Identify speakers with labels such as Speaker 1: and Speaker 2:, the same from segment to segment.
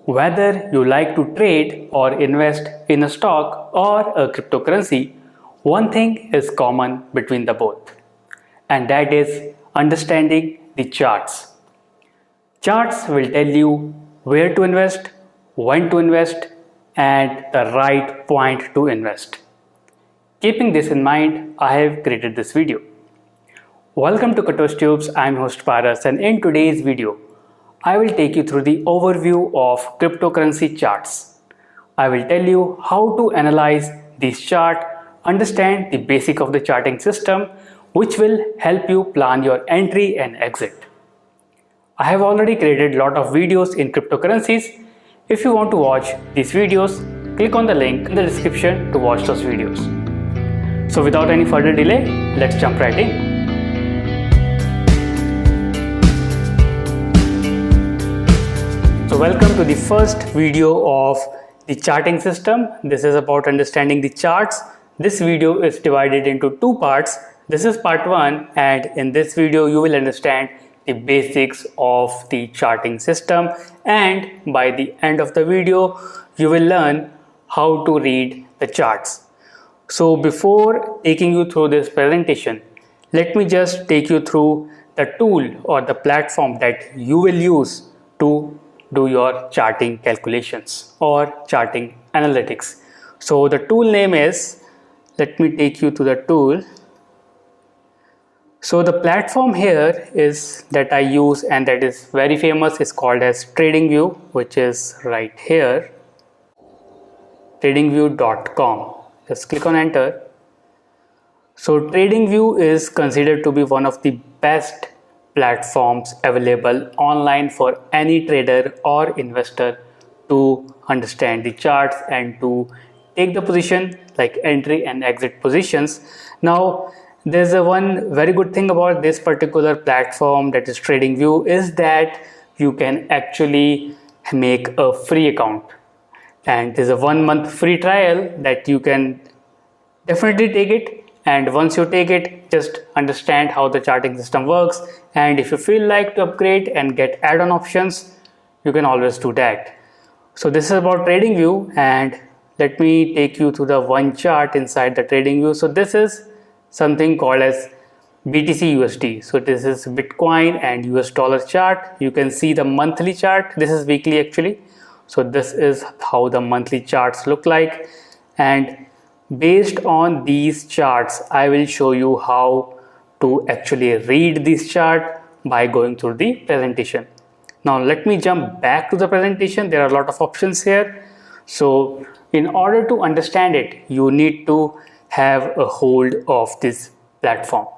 Speaker 1: Whether you like to trade or invest in a stock or a cryptocurrency, one thing is common between the both, and that is understanding the charts. Charts will tell you where to invest, when to invest, and the right point to invest. Keeping this in mind, I have created this video. Welcome to Katosh Tubes, I am host Paras, and in today's video, I will take you through the overview of cryptocurrency charts. I will tell you how to analyze this chart, understand the basic of the charting system, which will help you plan your entry and exit. I have already created a lot of videos in cryptocurrencies. If you want to watch these videos, click on the link in the description to watch those videos. So without any further delay, let's jump right in. So welcome to the first video of the charting system. This is about understanding the charts. This video is divided into two parts. This is part 1, and in this video you will understand the basics of the charting system, and by the end of the video you will learn how to read the charts. So before taking you through this presentation, let me just take you through the tool or the platform that you will use to do your charting calculations or charting analytics. So the tool name is, let me take you to the tool. So the platform here is that I use and that is very famous is called as TradingView, which is right here, tradingview.com. Just click on enter. So TradingView is considered to be one of the best platforms available online for any trader or investor to understand the charts and to take the position like entry and exit positions. Now there's a one very good thing about this particular platform, that is TradingView, is that you can actually make a free account, and there's a 1 month free trial that you can definitely take it. And once you take it, just understand how the charting system works, and if you feel like to upgrade and get add-on options, you can always do that. So this is about TradingView, and let me take you to the one chart inside the TradingView. So this is something called as BTC USD. So this is Bitcoin and US dollar chart. You can see the monthly chart. This is weekly actually. So this is how the monthly charts look like, and based on these charts, I will show you how to actually read this chart by going through the presentation. Now let me jump back to the presentation. There are a lot of options here. So in order to understand it, you need to have a hold of this platform.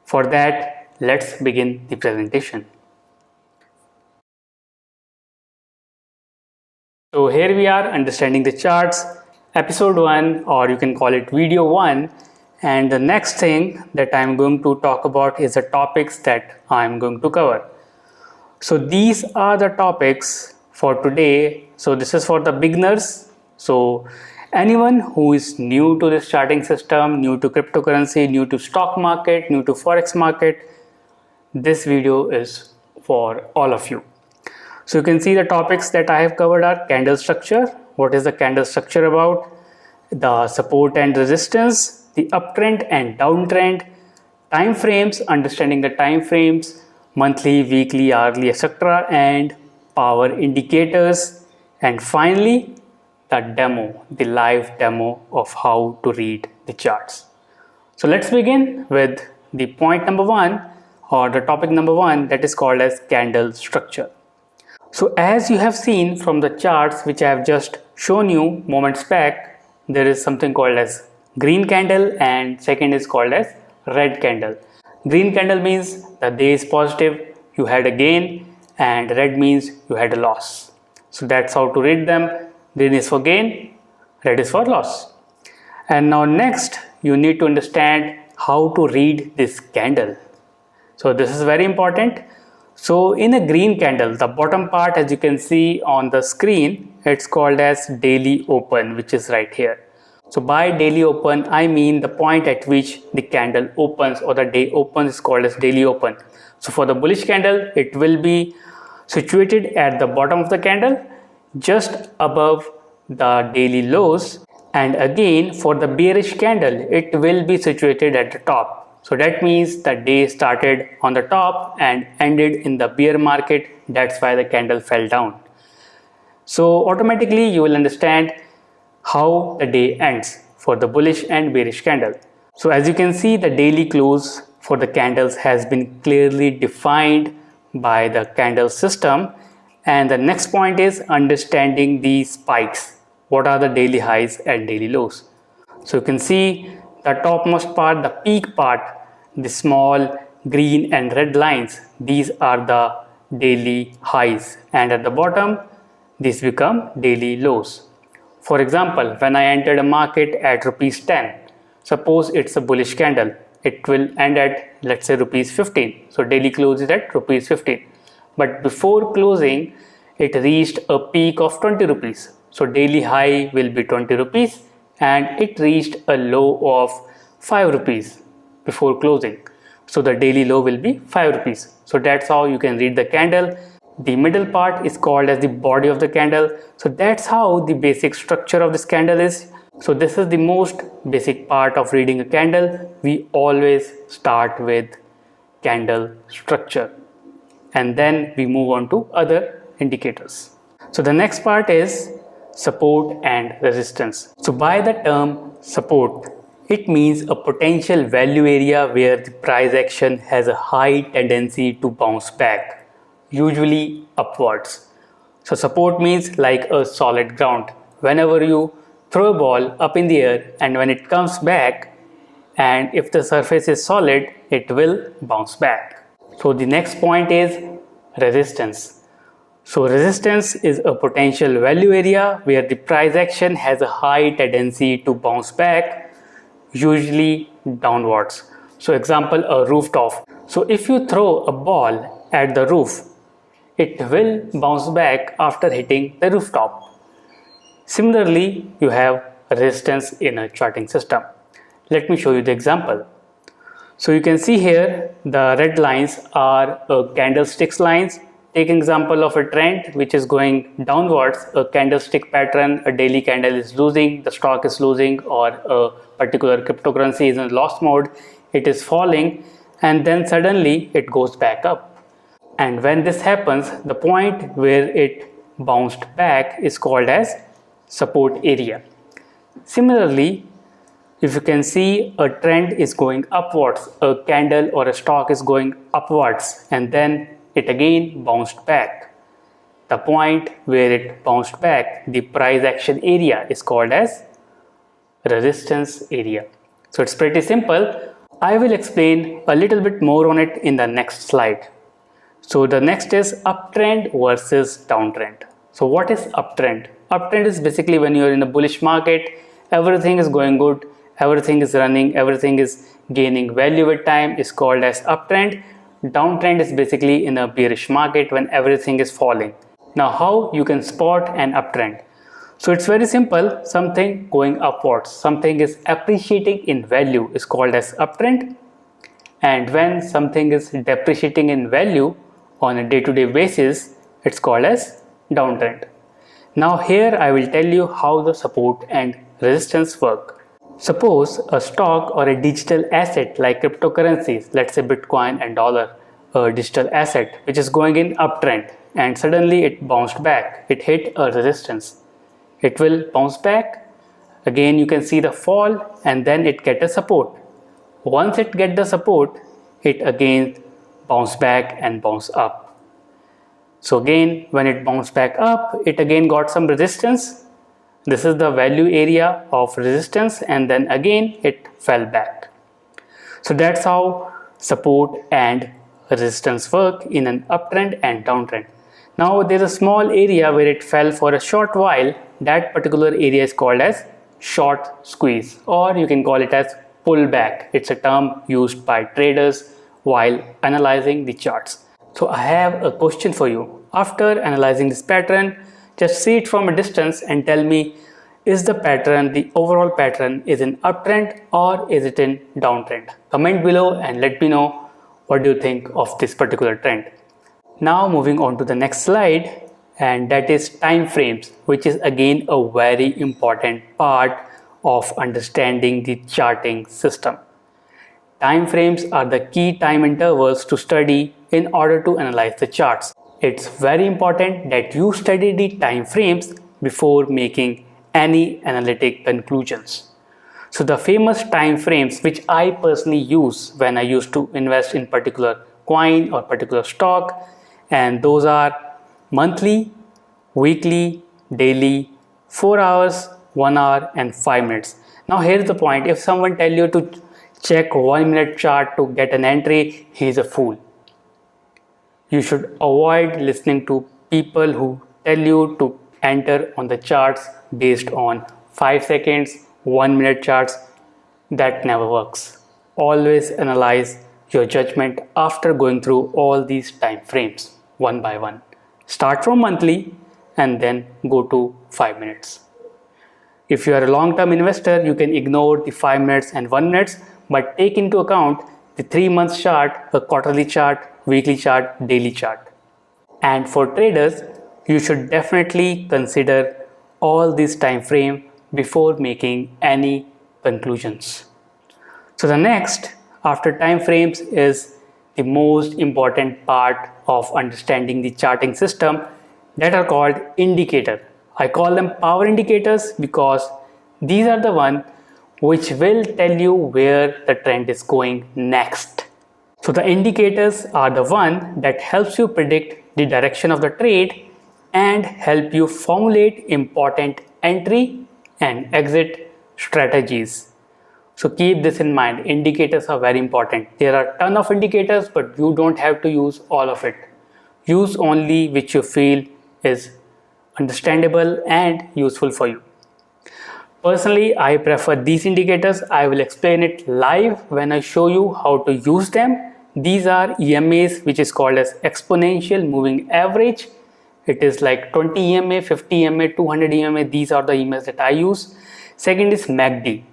Speaker 1: For that, let's begin the presentation. So here we are understanding the charts. Episode 1, or you can call it video 1, and the next thing that I'm going to talk about is the topics that I'm going to cover. So these are the topics for today. So this is for the beginners. So anyone who is new to this charting system, new to cryptocurrency, new to stock market, new to forex market, this video is for all of you. So you can see the topics that I have covered are candle structure. What is the candle structure about? The support and resistance, the uptrend and downtrend, time frames, understanding the time frames, monthly, weekly, hourly, etc., and power indicators, and finally the demo, the live demo of how to read the charts. So let's begin with the point number 1, or the topic number 1, that is called as candle structure. So as you have seen from the charts which I have just shown you moments back, there is something called as green candle and second is called as red candle. Green candle means the day is positive, you had a gain, and red means you had a loss. So that's how to read them. Green is for gain, red is for loss. And now next you need to understand how to read this candle. So this is very important. So in a green candle, the bottom part, as you can see on the screen, it's called as daily open, which is right here. So by daily open, I mean the point at which the candle opens or the day opens is called as daily open. So for the bullish candle, it will be situated at the bottom of the candle. just above the daily lows, and again for the bearish candle it will be situated at the top. So that means the day started on the top and ended in the bear market. That's why the candle fell down. So automatically you will understand how the day ends for the bullish and bearish candle. So as you can see, the daily close for the candles has been clearly defined by the candle system, and the next point is understanding the spikes. What are the daily highs and daily lows? So you can see the topmost part, the peak part, the small green and red lines, these are the daily highs, and at the bottom these become daily lows. For example, when I entered a market at rupees 10, suppose it's a bullish candle, it will end at, let's say, rupees 15. So daily close is at rupees 15. But before closing, it reached a peak of 20 rupees. So daily high will be 20 rupees and it reached a low of 5 rupees before closing. So the daily low will be 5 rupees. So that's how you can read the candle. The middle part is called as the body of the candle. So that's how the basic structure of this candle is. So this is the most basic part of reading a candle. We always start with candle structure and then we move on to other indicators. So the next part is support and resistance. So by the term support, it means a potential value area where the price action has a high tendency to bounce back, usually upwards. So support means like a solid ground. Whenever you throw a ball up in the air and when it comes back, and if the surface is solid, it will bounce back. So the next point is resistance. So resistance is a potential value area where the price action has a high tendency to bounce back, usually downwards. So example, a rooftop. So if you throw a ball at the roof, it will bounce back after hitting the rooftop. Similarly, you have resistance in a charting system. Let me show you the example. So you can see here the red lines are candlesticks lines. Take example of a trend which is going downwards, a candlestick pattern, a daily candle is losing, the stock is losing, or a particular cryptocurrency is in loss mode, it is falling, and then suddenly it goes back up. And when this happens, the point where it bounced back is called as support area. Similarly, if you can see a trend is going upwards, a candle or a stock is going upwards and then it again bounced back. The point where it bounced back, the price action area is called as resistance area. So it's pretty simple. I will explain a little bit more on it in the next slide. So the next is uptrend versus downtrend. So what is uptrend? Uptrend is basically when you are in a bullish market, everything is going good, everything is running, everything is gaining value with time, is called as uptrend. Downtrend is basically in a bearish market when everything is falling. Now how you can spot an uptrend? So it's very simple. Something going upwards, something is appreciating in value is called as uptrend, and when something is depreciating in value on a day-to-day basis, it's called as downtrend. Now here I will tell you how the support and resistance work. Suppose a stock or a digital asset like cryptocurrencies, let's say Bitcoin and dollar, a digital asset which is going in uptrend and suddenly it bounced back, it hit a resistance. It will bounce back, again you can see the fall and then it get a support. Once it get the support, it again bounce back and bounce up. So again when it bounced back up, it again got some resistance. This is the value area of resistance and then again it fell back. So that's how support and resistance work in an uptrend and downtrend. Now there is a small area where it fell for a short while. That particular area is called as short squeeze, or you can call it as pullback. It's a term used by traders while analyzing the charts. So I have a question for you. After analyzing this pattern, just see it from a distance and tell me, is the pattern, the overall pattern, is in uptrend or is it in downtrend? Comment below and let me know what do you think of this particular trend. Now moving on to the next slide, and that is time frames, which is again a very important part of understanding the charting system. Time frames are the key time intervals to study in order to analyze the charts. It's very important that you study the time frames before making any analytic conclusions. So the famous time frames which I personally use when I used to invest in particular coin or particular stock, and those are monthly, weekly, daily, 4 hours, 1 hour and 5 minutes. Now here's the point: if someone tell you to check 1 minute chart to get an entry, he is a fool. You should avoid listening to people who tell you to enter on the charts based on 5 seconds, 1 minute charts. That never works. Always analyze your judgment after going through all these time frames one by one. Start from monthly and then go to 5 minutes. If you are a long-term investor, you can ignore the 5 minutes and 1 minutes, but take into account the 3 months chart, a quarterly chart, weekly chart, daily chart. And for traders, you should definitely consider all these time frame before making any conclusions. So the next after time frames is the most important part of understanding the charting system, that are called indicator. I call them power indicators because these are the one which will tell you where the trend is going next. So the indicators are the one that helps you predict the direction of the trade and help you formulate important entry and exit strategies. So keep this in mind. Indicators are very important. There are a ton of indicators, but you don't have to use all of it. Use only which you feel is understandable and useful for you. Personally, I prefer these indicators. I will explain it live when I show you how to use them. These are EMAs, which is called as exponential moving average. It is like 20 EMA, 50 EMA, 200 EMA. These are the EMAs that I use. Second is MACD,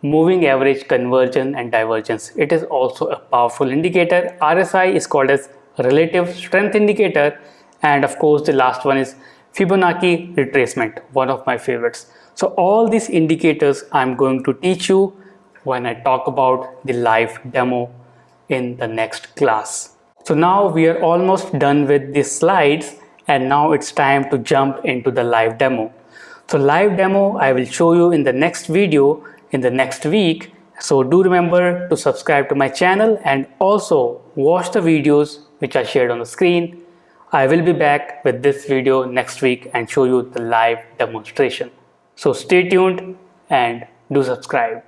Speaker 1: moving average conversion and divergence. It is also a powerful indicator. RSI is called as relative strength indicator. And of course, the last one is Fibonacci retracement, one of my favorites. So all these indicators I'm going to teach you when I talk about the live demo in the next class. So now we are almost done with these slides, and now it's time to jump into the live demo. So live demo I will show you in the next video in the next week. So do remember to subscribe to my channel and also watch the videos which I shared on the screen. I will be back with this video next week and show you the live demonstration. So stay tuned and do subscribe.